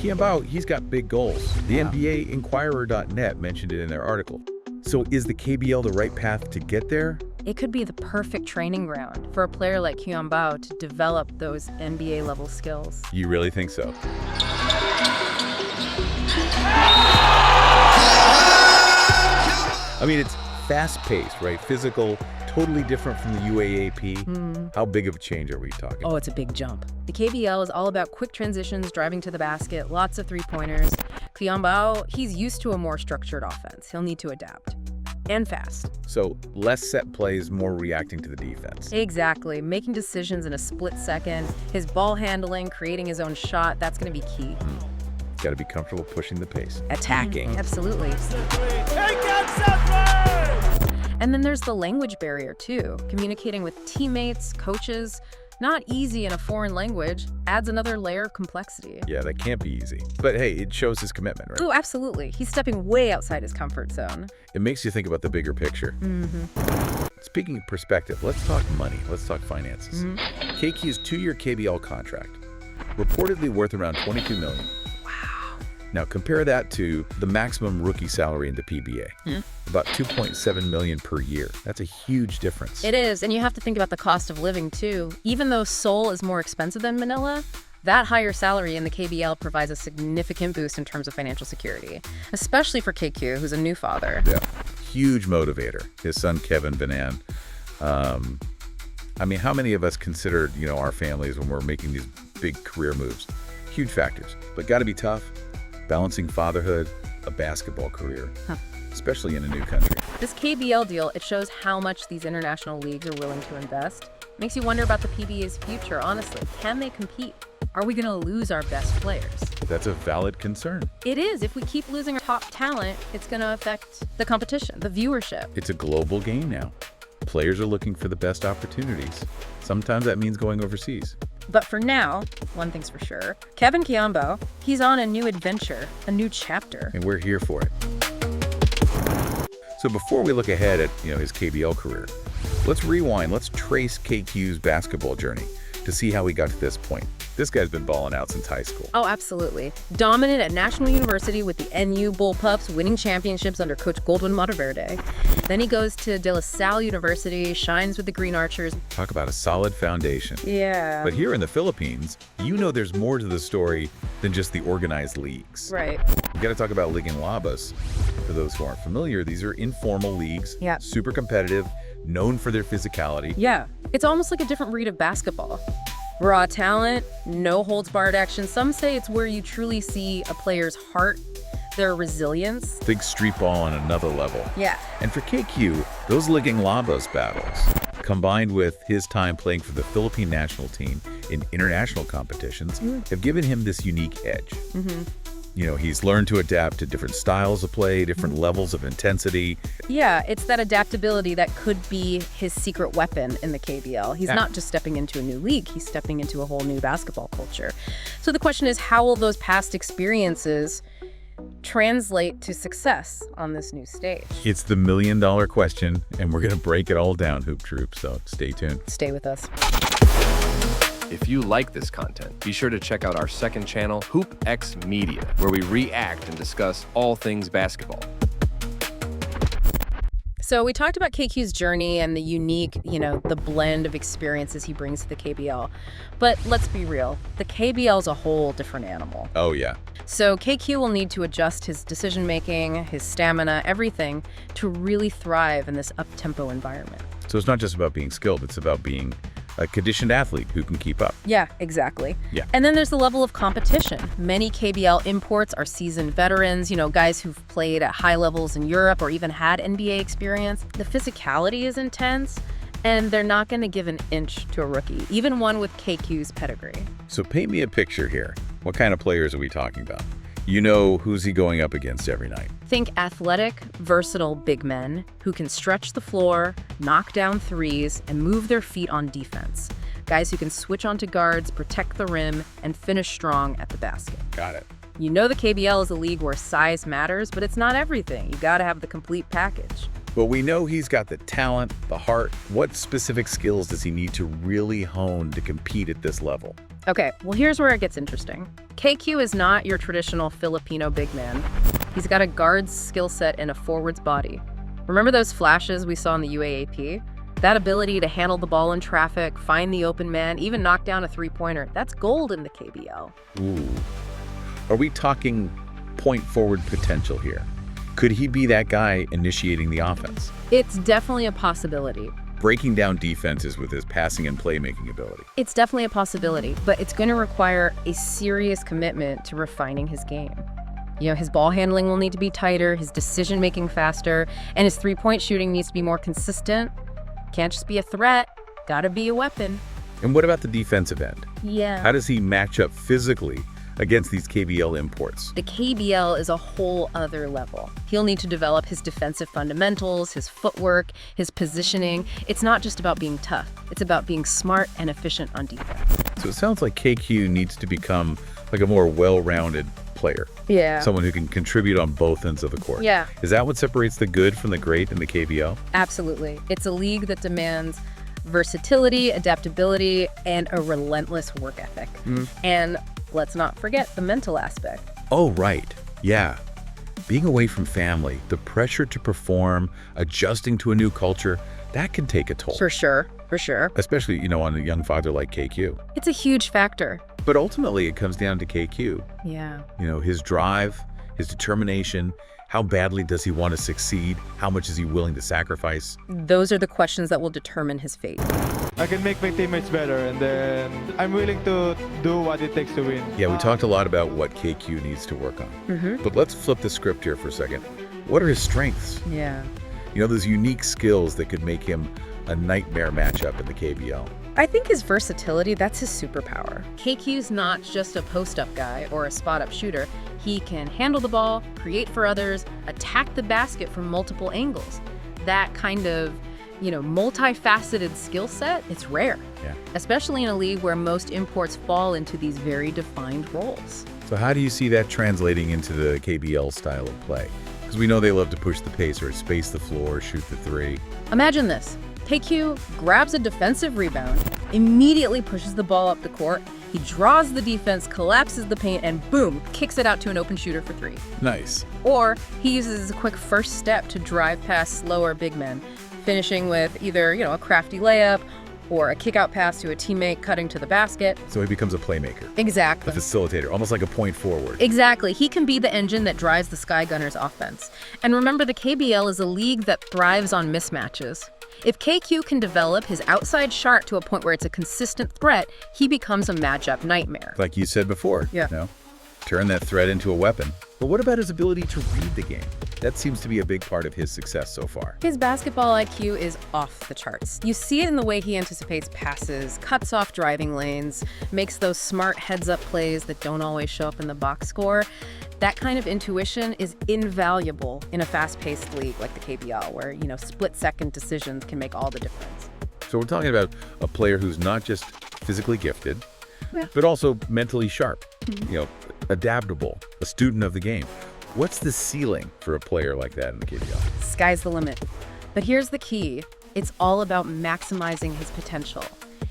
Quiambao, he's got big goals. The NBA Inquirer.net mentioned it in their article. So is the KBL the right path to get there? It could be the perfect training ground for a player like Quiambao to develop those NBA-level skills. You really think so? I mean, it's fast-paced, right? Physical, totally different from the UAAP. How big of a change are we talking? Oh, it's a big jump. The KBL is all about quick transitions, driving to the basket, lots of three-pointers. Quiambao, he's used to a more structured offense. He'll need to adapt. And fast. So less set plays, more reacting to the defense. Exactly. Making decisions in a split second. His ball handling, creating his own shot, that's going to be key. Got to be comfortable pushing the pace. Attacking. Absolutely. And then there's the language barrier, too. Communicating with teammates, coaches, not easy in a foreign language, adds another layer of complexity. Yeah, that can't be easy. But hey, it shows his commitment, right? Oh, absolutely. He's stepping way outside his comfort zone. It makes you think about the bigger picture. Speaking of perspective, let's talk money. Let's talk finances. KQ's 2-year KBL contract, reportedly worth around $22 million. Now compare that to the maximum rookie salary in the PBA, about $2.7 million per year. That's a huge difference. It is, and you have to think about the cost of living too. Even though Seoul is more expensive than Manila, that higher salary in the KBL provides a significant boost in terms of financial security, especially for KQ, who's a new father. Yeah, huge motivator. His son Kevin Banan. I mean, how many of us consider, our families when we're making these big career moves? Huge factors, but got to be tough. Balancing fatherhood, a basketball career, especially in a new country. This KBL deal, it shows how much these international leagues are willing to invest. Makes you wonder about the PBA's future, honestly. Can they compete? Are we going to lose our best players? That's a valid concern. It is. If we keep losing our top talent, it's going to affect the competition, the viewership. It's a global game now. Players are looking for the best opportunities. Sometimes that means going overseas. But for now, one thing's for sure, Kevin Quiambao, he's on a new adventure, a new chapter. And we're here for it. So before we look ahead at his KBL career, let's rewind. Let's trace KQ's basketball journey to see how he got to this point. This guy's been balling out since high school. Oh, absolutely. Dominant at National University with the NU Bullpups, winning championships under Coach Goldwyn Monteverde. Then he goes to De La Salle University, shines with the Green Archers. Talk about a solid foundation. Yeah. But here in the Philippines, there's more to the story than just the organized leagues. Right. We got to talk about Ligang Labas. For those who aren't familiar, these are informal leagues, Yeah. super competitive, known for their physicality. Yeah. It's almost like a different breed of basketball. Raw talent, no holds barred action. Some say it's where you truly see a player's heart, their resilience. Big street ball on another level. Yeah. And for KQ, those Ligang Labas battles, combined with his time playing for the Philippine national team in international competitions, have given him this unique edge. He's learned to adapt to different styles of play, different levels of intensity. Yeah, it's that adaptability that could be his secret weapon in the KBL. He's not just stepping into a new league, he's stepping into a whole new basketball culture. So the question is, how will those past experiences translate to success on this new stage? It's the $1,000,000 question, and we're going to break it all down, Hoop Troop, so stay tuned. Stay with us. If you like this content, be sure to check out our second channel, HoopX Media, where we react and discuss all things basketball. So we talked about KQ's journey and the unique, the blend of experiences he brings to the KBL. But let's be real, the KBL is a whole different animal. Oh, yeah. So KQ will need to adjust his decision-making, his stamina, everything to really thrive in this up-tempo environment. So it's not just about being skilled, it's about being a conditioned athlete who can keep up. Yeah, exactly. Yeah. And then there's the level of competition. Many KBL imports are seasoned veterans, guys who've played at high levels in Europe or even had NBA experience. The physicality is intense, and they're not going to give an inch to a rookie, even one with KQ's pedigree. So paint me a picture here. What kind of players are we talking about? Who's he going up against every night? Think athletic, versatile big men who can stretch the floor, knock down threes, and move their feet on defense. Guys who can switch onto guards, protect the rim, and finish strong at the basket. Got it. The KBL is a league where size matters, but it's not everything. You got to have the complete package. But we know he's got the talent, the heart. What specific skills does he need to really hone to compete at this level? Okay, well, here's where it gets interesting. KQ is not your traditional Filipino big man. He's got a guard's skill set and a forward's body. Remember those flashes we saw in the UAAP? That ability to handle the ball in traffic, find the open man, even knock down a three-pointer, that's gold in the KBL. Ooh. Are we talking point forward potential here? Could he be that guy initiating the offense? It's definitely a possibility. Breaking down defenses with his passing and playmaking ability. It's definitely a possibility, but it's going to require a serious commitment to refining his game. You know, his ball handling will need to be tighter, his decision-making faster, and his three-point shooting needs to be more consistent. Can't just be a threat, gotta be a weapon. And what about the defensive end? Yeah. How does he match up physically against these KBL imports? The KBL is a whole other level. He'll need to develop his defensive fundamentals, his footwork, his positioning. It's not just about being tough. It's about being smart and efficient on defense. So it sounds like KQ needs to become like a more well-rounded player. Yeah. Someone who can contribute on both ends of the court. Yeah. Is that what separates the good from the great in the KBL? Absolutely. It's a league that demands versatility, adaptability, and a relentless work ethic. And let's not forget the mental aspect. Oh, right. Yeah. Being away from family, the pressure to perform, adjusting to a new culture, that can take a toll. For sure. For sure. Especially, on a young father like KQ. It's a huge factor. But ultimately, it comes down to KQ. Yeah. His drive, his determination, how badly does he want to succeed? How much is he willing to sacrifice? Those are the questions that will determine his fate. I can make my teammates better, and then I'm willing to do what it takes to win. Yeah, we talked a lot about what KQ needs to work on. But let's flip the script here for a second. What are his strengths? Yeah. Those unique skills that could make him a nightmare matchup in the KBL. I think his versatility, that's his superpower. KQ's not just a post-up guy or a spot-up shooter. He can handle the ball, create for others, attack the basket from multiple angles. That kind of, multifaceted skill set, it's rare. Yeah. Especially in a league where most imports fall into these very defined roles. So how do you see that translating into the KBL style of play? Because we know they love to push the pace or space the floor, shoot the three. Imagine this. KQ grabs a defensive rebound, immediately pushes the ball up the court, he draws the defense, collapses the paint, and boom, kicks it out to an open shooter for three. Nice. Or he uses a quick first step to drive past slower big men, finishing with either, a crafty layup or a kick-out pass to a teammate cutting to the basket. So he becomes a playmaker, a Exactly. facilitator, almost like a point forward. Exactly. He can be the engine that drives the Sky Gunners offense. And remember, the KBL is a league that thrives on mismatches. If KQ can develop his outside shot to a point where it's a consistent threat, he becomes a matchup nightmare. Like you said before, Yeah. Turn that threat into a weapon. But what about his ability to read the game? That seems to be a big part of his success so far. His basketball IQ is off the charts. You see it in the way he anticipates passes, cuts off driving lanes, makes those smart heads-up plays that don't always show up in the box score. That kind of intuition is invaluable in a fast-paced league like the KBL, where, split-second decisions can make all the difference. So we're talking about a player who's not just physically gifted, but also mentally sharp, adaptable, a student of the game. What's the ceiling for a player like that in the KBL? Sky's the limit. But here's the key. It's all about maximizing his potential.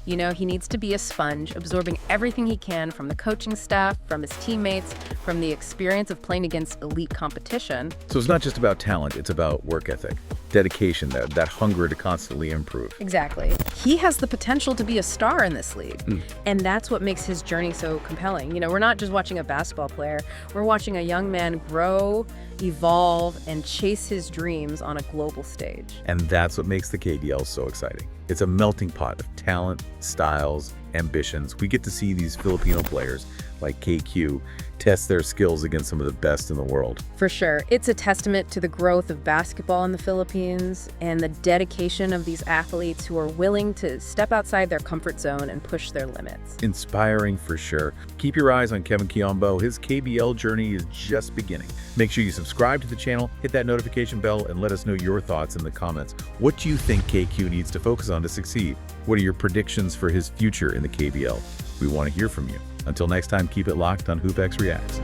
He needs to be a sponge, absorbing everything he can from the coaching staff, from his teammates, from the experience of playing against elite competition. So it's not just about talent, it's about work ethic, dedication, that hunger to constantly improve. Exactly. He has the potential to be a star in this league. And that's what makes his journey so compelling. We're not just watching a basketball player. We're watching a young man grow, evolve, and chase his dreams on a global stage. And that's what makes the KBL so exciting. It's a melting pot of talent, styles, ambitions. We get to see these Filipino players like KQ test their skills against some of the best in the world. For sure. It's a testament to the growth of basketball in the Philippines and the dedication of these athletes who are willing to step outside their comfort zone and push their limits. Inspiring for sure. Keep your eyes on Kevin Quiambao. His KBL journey is just beginning. Make sure you subscribe to the channel, hit that notification bell, and let us know your thoughts in the comments. What do you think KQ needs to focus on to succeed? What are your predictions for his future in the KBL? We want to hear from you. Until next time, keep it locked on HoopX Reacts.